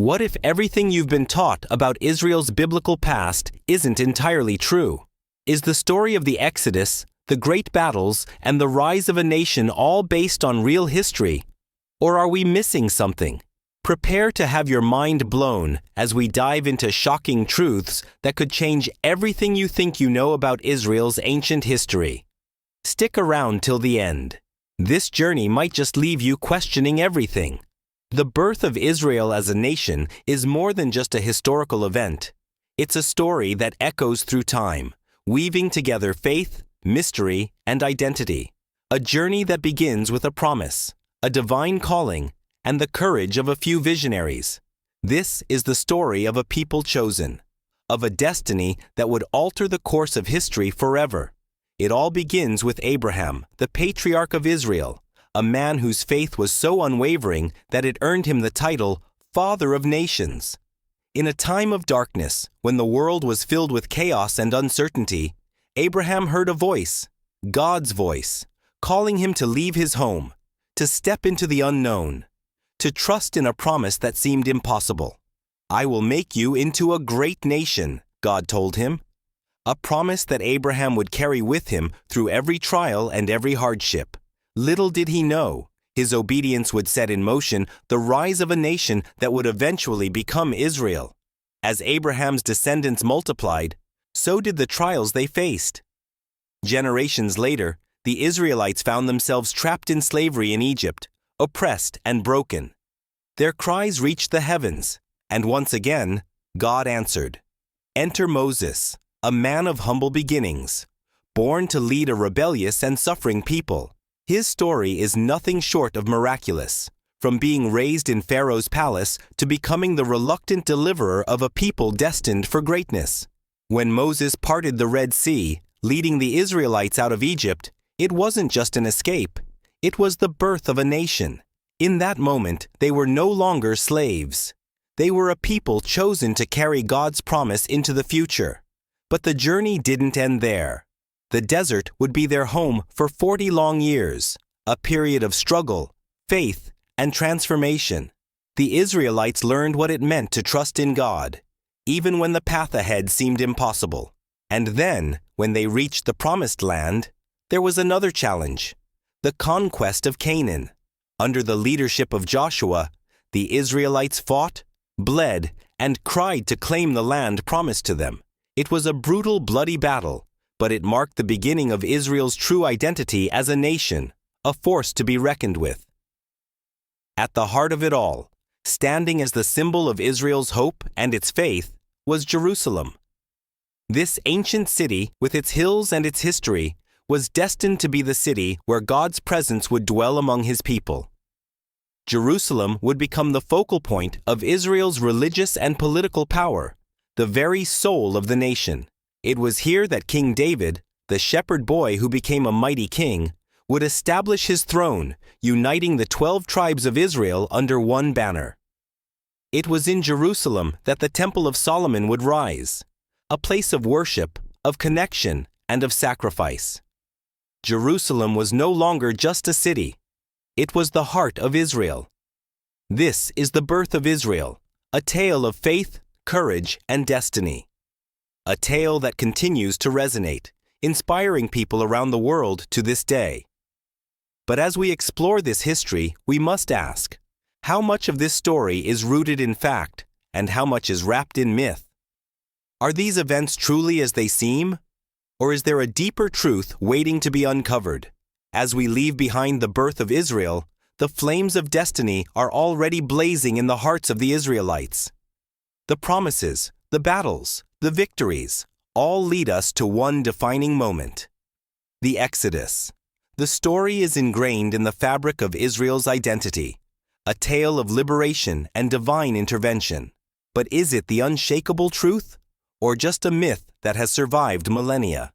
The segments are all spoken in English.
What if everything you've been taught about Israel's biblical past isn't entirely true? Is the story of the Exodus, the great battles, and the rise of a nation all based on real history? Or are we missing something? Prepare to have your mind blown as we dive into shocking truths that could change everything you think you know about Israel's ancient history. Stick around till the end. This journey might just leave you questioning everything. The birth of Israel as a nation is more than just a historical event. It's a story that echoes through time, weaving together faith, mystery, and identity. A journey that begins with a promise, a divine calling, and the courage of a few visionaries. This is the story of a people chosen, of a destiny that would alter the course of history forever. It all begins with Abraham, the patriarch of Israel, a man whose faith was so unwavering that it earned him the title Father of Nations. In a time of darkness, when the world was filled with chaos and uncertainty, Abraham heard a voice, God's voice, calling him to leave his home, to step into the unknown, to trust in a promise that seemed impossible. I will make you into a great nation, God told him. A promise that Abraham would carry with him through every trial and every hardship. Little did he know, his obedience would set in motion the rise of a nation that would eventually become Israel. As Abraham's descendants multiplied, so did the trials they faced. Generations later, the Israelites found themselves trapped in slavery in Egypt, oppressed and broken. Their cries reached the heavens, and once again, God answered. Enter Moses, a man of humble beginnings, born to lead a rebellious and suffering people. His story is nothing short of miraculous, from being raised in Pharaoh's palace to becoming the reluctant deliverer of a people destined for greatness. When Moses parted the Red Sea, leading the Israelites out of Egypt, it wasn't just an escape. It was the birth of a nation. In that moment, they were no longer slaves. They were a people chosen to carry God's promise into the future. But the journey didn't end there. The desert would be their home for 40 long years, a period of struggle, faith, and transformation. The Israelites learned what it meant to trust in God, even when the path ahead seemed impossible. And then, when they reached the Promised Land, there was another challenge, the conquest of Canaan. Under the leadership of Joshua, the Israelites fought, bled, and cried to claim the land promised to them. It was a brutal, bloody battle, but it marked the beginning of Israel's true identity as a nation, a force to be reckoned with. At the heart of it all, standing as the symbol of Israel's hope and its faith, was Jerusalem. This ancient city, with its hills and its history, was destined to be the city where God's presence would dwell among his people. Jerusalem would become the focal point of Israel's religious and political power, the very soul of the nation. It was here that King David, the shepherd boy who became a mighty king, would establish his throne, uniting the 12 tribes of Israel under one banner. It was in Jerusalem that the Temple of Solomon would rise, a place of worship, of connection, and of sacrifice. Jerusalem was no longer just a city. It was the heart of Israel. This is the birth of Israel, a tale of faith, courage, and destiny. A tale that continues to resonate, inspiring people around the world to this day. But as we explore this history, we must ask, how much of this story is rooted in fact, and how much is wrapped in myth? Are these events truly as they seem? Or is there a deeper truth waiting to be uncovered? As we leave behind the birth of Israel, the flames of destiny are already blazing in the hearts of the Israelites. The promises, the battles, the victories, all lead us to one defining moment. The Exodus. The story is ingrained in the fabric of Israel's identity, a tale of liberation and divine intervention. But is it the unshakable truth, or just a myth that has survived millennia?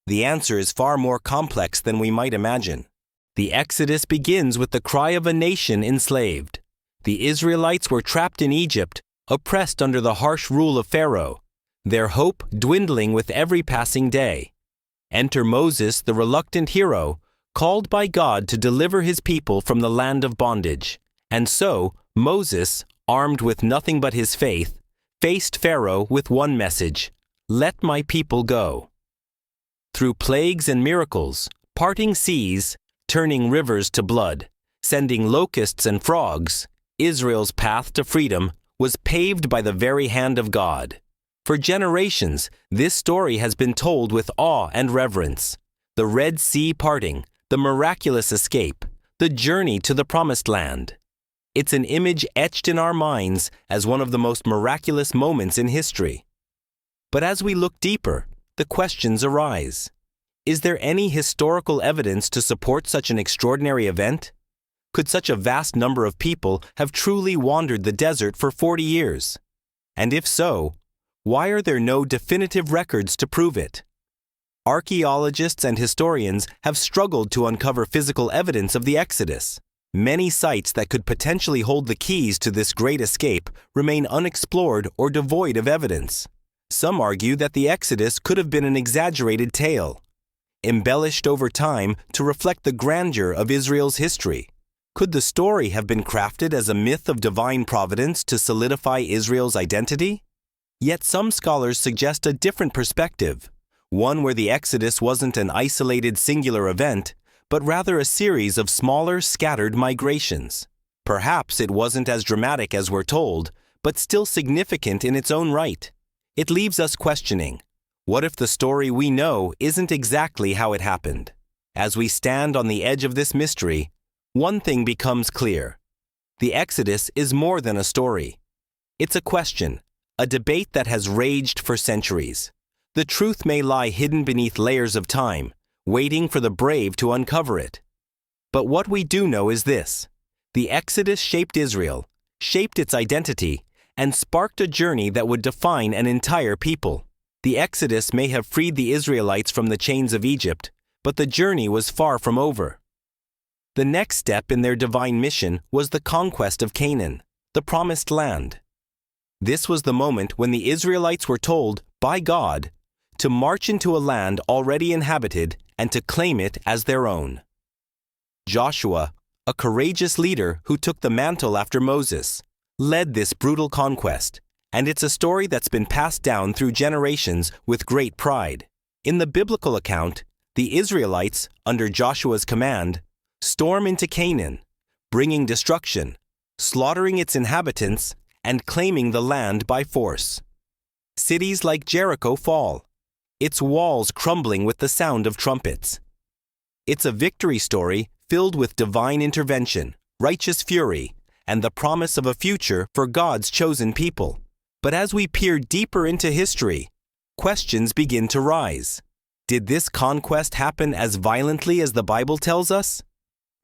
The answer is far more complex than we might imagine. The Exodus begins with the cry of a nation enslaved. The Israelites were trapped in Egypt, oppressed under the harsh rule of Pharaoh, their hope dwindling with every passing day. Enter Moses, the reluctant hero, called by God to deliver his people from the land of bondage. And so, Moses, armed with nothing but his faith, faced Pharaoh with one message: "Let my people go." Through plagues and miracles, parting seas, turning rivers to blood, sending locusts and frogs, Israel's path to freedom was paved by the very hand of God. For generations, this story has been told with awe and reverence. The Red Sea parting, the miraculous escape, the journey to the Promised Land. It's an image etched in our minds as one of the most miraculous moments in history. But as we look deeper, the questions arise. Is there any historical evidence to support such an extraordinary event? Could such a vast number of people have truly wandered the desert for 40 years? And if so, why are there no definitive records to prove it? Archaeologists and historians have struggled to uncover physical evidence of the Exodus. Many sites that could potentially hold the keys to this great escape remain unexplored or devoid of evidence. Some argue that the Exodus could have been an exaggerated tale, embellished over time to reflect the grandeur of Israel's history. Could the story have been crafted as a myth of divine providence to solidify Israel's identity? Yet some scholars suggest a different perspective, one where the Exodus wasn't an isolated singular event, but rather a series of smaller, scattered migrations. Perhaps it wasn't as dramatic as we're told, but still significant in its own right. It leaves us questioning, what if the story we know isn't exactly how it happened? As we stand on the edge of this mystery, one thing becomes clear. The Exodus is more than a story. It's a question, a debate that has raged for centuries. The truth may lie hidden beneath layers of time, waiting for the brave to uncover it. But what we do know is this: the Exodus shaped Israel, shaped its identity, and sparked a journey that would define an entire people. The Exodus may have freed the Israelites from the chains of Egypt, but the journey was far from over. The next step in their divine mission was the conquest of Canaan, the Promised Land. This was the moment when the Israelites were told, by God, to march into a land already inhabited and to claim it as their own. Joshua, a courageous leader who took the mantle after Moses, led this brutal conquest, and it's a story that's been passed down through generations with great pride. In the biblical account, the Israelites, under Joshua's command, storm into Canaan, bringing destruction, slaughtering its inhabitants, and claiming the land by force. Cities like Jericho fall, its walls crumbling with the sound of trumpets. It's a victory story filled with divine intervention, righteous fury, and the promise of a future for God's chosen people. But as we peer deeper into history, questions begin to rise. Did this conquest happen as violently as the Bible tells us?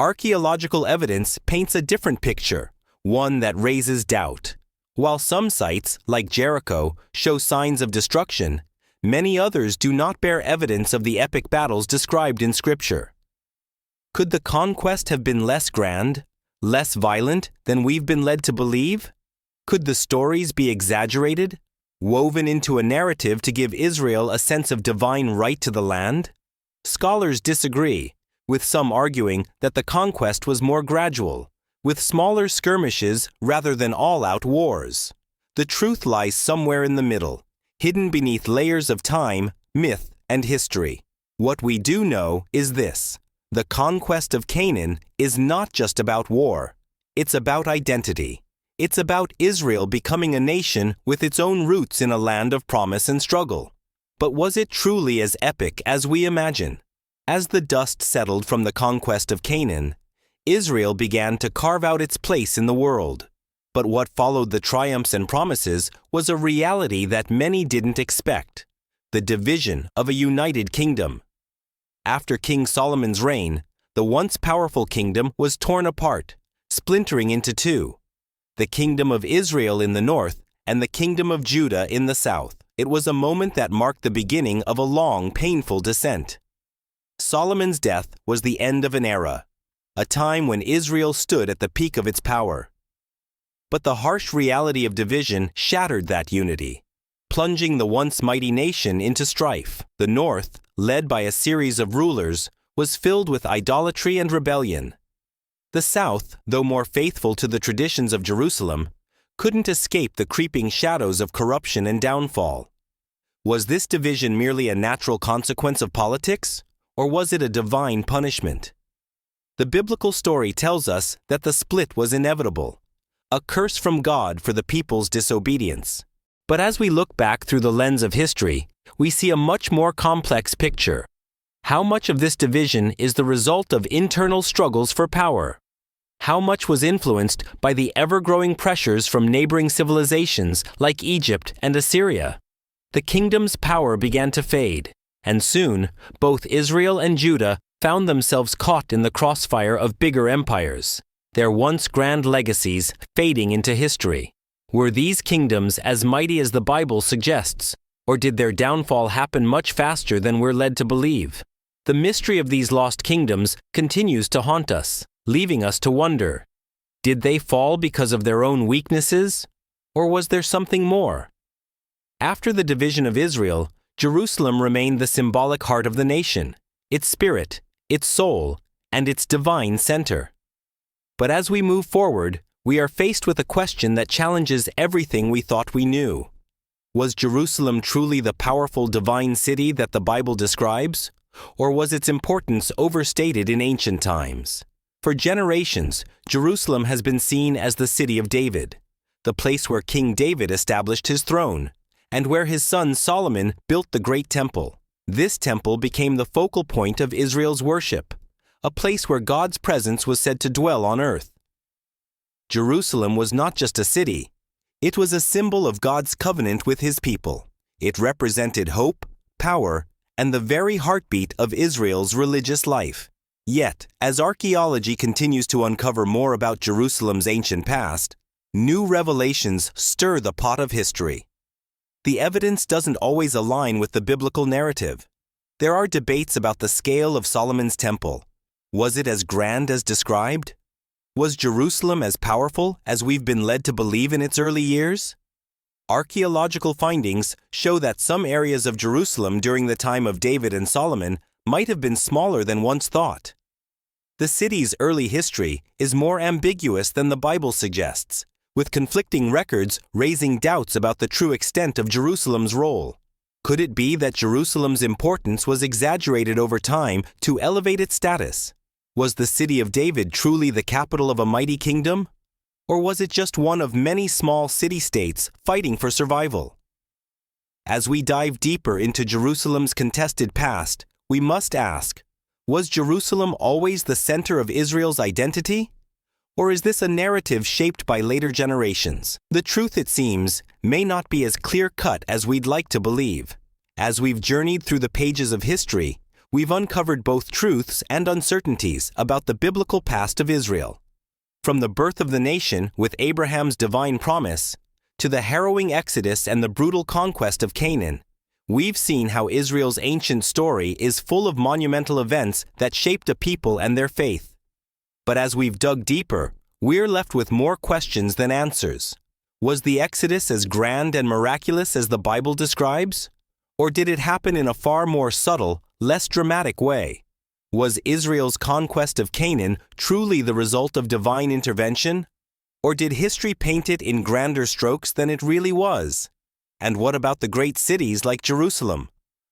Archaeological evidence paints a different picture, one that raises doubt. While some sites, like Jericho, show signs of destruction, many others do not bear evidence of the epic battles described in Scripture. Could the conquest have been less grand, less violent than we've been led to believe? Could the stories be exaggerated, woven into a narrative to give Israel a sense of divine right to the land? Scholars disagree, with some arguing that the conquest was more gradual, with smaller skirmishes rather than all-out wars. The truth lies somewhere in the middle, hidden beneath layers of time, myth, and history. What we do know is this: the conquest of Canaan is not just about war. It's about identity. It's about Israel becoming a nation with its own roots in a land of promise and struggle. But was it truly as epic as we imagine? As the dust settled from the conquest of Canaan, Israel began to carve out its place in the world. But what followed the triumphs and promises was a reality that many didn't expect: the division of a united kingdom. After King Solomon's reign, the once powerful kingdom was torn apart, splintering into two: the kingdom of Israel in the north and the kingdom of Judah in the south. It was a moment that marked the beginning of a long, painful descent. Solomon's death was the end of an era, a time when Israel stood at the peak of its power. But the harsh reality of division shattered that unity, plunging the once mighty nation into strife. The north, led by a series of rulers, was filled with idolatry and rebellion. The south, though more faithful to the traditions of Jerusalem, couldn't escape the creeping shadows of corruption and downfall. Was this division merely a natural consequence of politics, or was it a divine punishment? The biblical story tells us that the split was inevitable, a curse from God for the people's disobedience. But as we look back through the lens of history, we see a much more complex picture. How much of this division is the result of internal struggles for power? How much was influenced by the ever-growing pressures from neighboring civilizations like Egypt and Assyria? The kingdom's power began to fade, and soon, both Israel and Judah found themselves caught in the crossfire of bigger empires, their once grand legacies fading into history. Were these kingdoms as mighty as the Bible suggests, or did their downfall happen much faster than we're led to believe? The mystery of these lost kingdoms continues to haunt us, leaving us to wonder, did they fall because of their own weaknesses, or was there something more? After the division of Israel, Jerusalem remained the symbolic heart of the nation, its spirit, its soul, and its divine center. But as we move forward, we are faced with a question that challenges everything we thought we knew. Was Jerusalem truly the powerful divine city that the Bible describes, or was its importance overstated in ancient times? For generations, Jerusalem has been seen as the city of David, the place where King David established his throne, and where his son Solomon built the great temple. This temple became the focal point of Israel's worship, a place where God's presence was said to dwell on earth. Jerusalem was not just a city. It was a symbol of God's covenant with his people. It represented hope, power, and the very heartbeat of Israel's religious life. Yet, as archaeology continues to uncover more about Jerusalem's ancient past, new revelations stir the pot of history. The evidence doesn't always align with the biblical narrative. There are debates about the scale of Solomon's temple. Was it as grand as described? Was Jerusalem as powerful as we've been led to believe in its early years? Archaeological findings show that some areas of Jerusalem during the time of David and Solomon might have been smaller than once thought. The city's early history is more ambiguous than the Bible suggests, with conflicting records raising doubts about the true extent of Jerusalem's role. Could it be that Jerusalem's importance was exaggerated over time to elevate its status? Was the city of David truly the capital of a mighty kingdom? Or was it just one of many small city-states fighting for survival? As we dive deeper into Jerusalem's contested past, we must ask, was Jerusalem always the center of Israel's identity? Or is this a narrative shaped by later generations? The truth, it seems, may not be as clear-cut as we'd like to believe. As we've journeyed through the pages of history, we've uncovered both truths and uncertainties about the biblical past of Israel. From the birth of the nation with Abraham's divine promise, to the harrowing exodus and the brutal conquest of Canaan, we've seen how Israel's ancient story is full of monumental events that shaped a people and their faith. But as we've dug deeper, we're left with more questions than answers. Was the Exodus as grand and miraculous as the Bible describes? Or did it happen in a far more subtle, less dramatic way? Was Israel's conquest of Canaan truly the result of divine intervention? Or did history paint it in grander strokes than it really was? And what about the great cities like Jerusalem?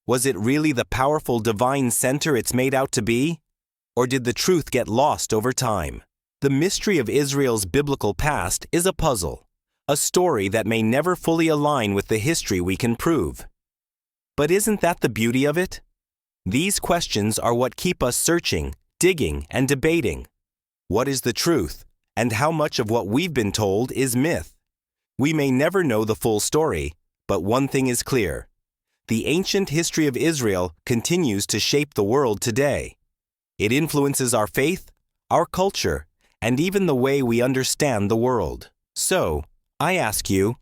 Was it really the powerful divine center it's made out to be? Or did the truth get lost over time? The mystery of Israel's biblical past is a puzzle, a story that may never fully align with the history we can prove. But isn't that the beauty of it? These questions are what keep us searching, digging, and debating. What is the truth, and how much of what we've been told is myth? We may never know the full story, but one thing is clear. The ancient history of Israel continues to shape the world today. It influences our faith, our culture, and even the way we understand the world. So, I ask you,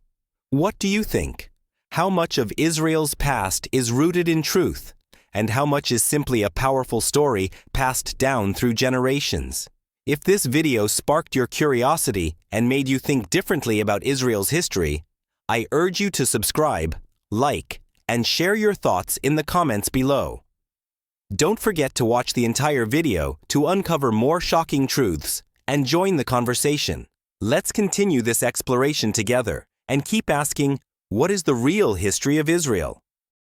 what do you think? How much of Israel's past is rooted in truth, and how much is simply a powerful story passed down through generations? If this video sparked your curiosity and made you think differently about Israel's history, I urge you to subscribe, like, and share your thoughts in the comments below. Don't forget to watch the entire video to uncover more shocking truths and join the conversation. Let's continue this exploration together and keep asking, what is the real history of Israel?